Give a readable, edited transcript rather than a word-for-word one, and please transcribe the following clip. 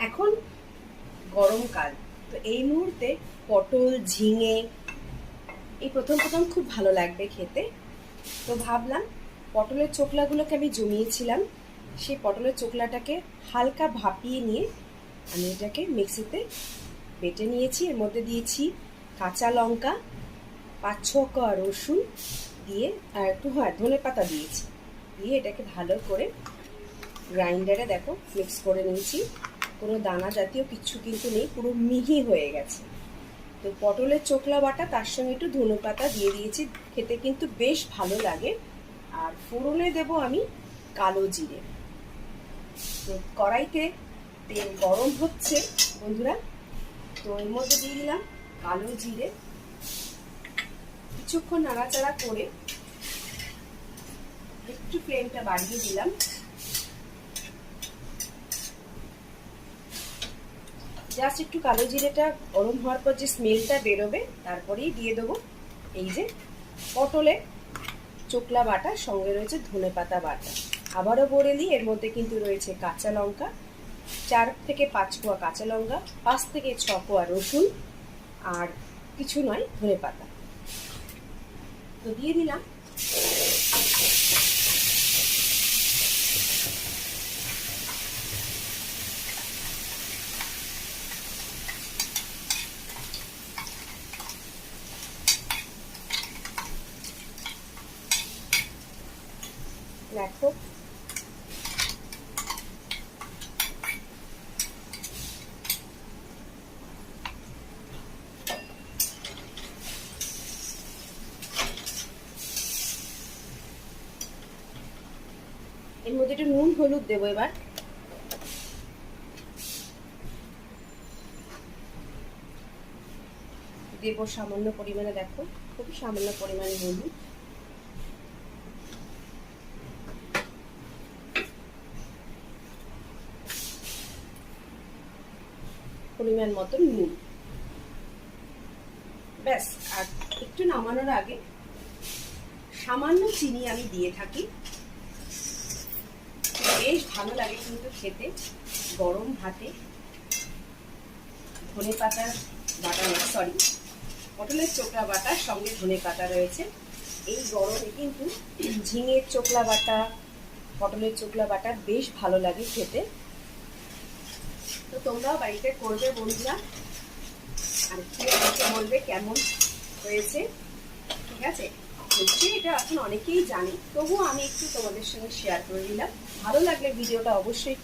এখন গরমকাল, তো এই মুহূর্তে পটল ঝিঙে এই প্রথম প্রথম খুব ভালো লাগবে খেতে। তো ভাবলাম পটলের চোকলাগুলোকে আমি জমিয়েছিলাম, সেই পটলের চোকলাটাকে হালকা ভাপিয়ে নিয়ে আমি এটাকে মিক্সিতে বেটে নিয়েছি। এর মধ্যে দিয়েছি কাঁচা লঙ্কা, 5-6 কোয়া রসুন দিয়ে আর একটু ধনে পাতা দিয়েছি, দিয়ে এটাকে ভালো করে গ্রাইন্ডারে দেখো মিক্স করে নিয়েছি। কোনো দানা জাতীয় কিচ্ছু কিন্তু নেই, পুরো মিহি হয়ে গেছে। তো পটলের চোকলা বাটা, তার সঙ্গে একটু ধনে পাতা দিয়ে দিয়েছি, খেতে কিন্তু বেশ ভালো লাগে। আর ফোড়নে দেব আমি কালো জিরে। তো কড়াইতে তেল গরম হচ্ছে বন্ধুরা, তো এর মধ্যে দিয়ে দিলাম কালো জিরে। কিছুক্ষণ নাড়াচাড়া করে একটু ফ্লেমটা বাড়িয়ে দিলাম। জাস্ট একটু কালো জিরেটা গরম হওয়ার পর যে স্মেলটা বেরোবে, তারপরেই দিয়ে দেবো এই যে পটলের চোকলা বাটা, সঙ্গে রয়েছে ধনে পাতা বাটা। আবারও বলে দিই, এর মধ্যে কিন্তু রয়েছে কাঁচা লঙ্কা, 4 থেকে 5 কোয়া কাঁচা লঙ্কা, 5 থেকে 6 কোয়া রসুন, আর কিছু নয় ধনে পাতা। তো দিয়ে দিলাম দেখো এর মধ্যে একটু নুন হলুদ দেবো। এবার দেবো সামান্য পরিমাণে, দেখো খুবই সামান্য পরিমাণে হলুদ, পরিমাণ মতো নুন, ব্যাস। আর একটু নামানোর আগে সামান্য চিনি আমি দিয়ে থাকি, বেশ ভালো লাগে কিন্তু খেতে গরম ভাতে। ধনে পাতার বাটা, সরি পটলের চোকলা বাটার সঙ্গে ধনে পাতা রয়েছে। এই গরমে কিন্তু ঝিঙের চোকলা বাটা, পটলের চোকলা বাটা বেশ ভালো লাগে খেতে। তো তোমরাও বাড়িতে করবে বন্ধুরা, আর খেয়ে আমাকে বলবে কেমন হয়েছে। ঠিক আছে, নিশ্চয়ই এটা এখন অনেকেই জানে, তবুও আমি একটু তোমাদের সঙ্গে শেয়ার করে দিলাম। ভালো লাগলে ভিডিওটা অবশ্যই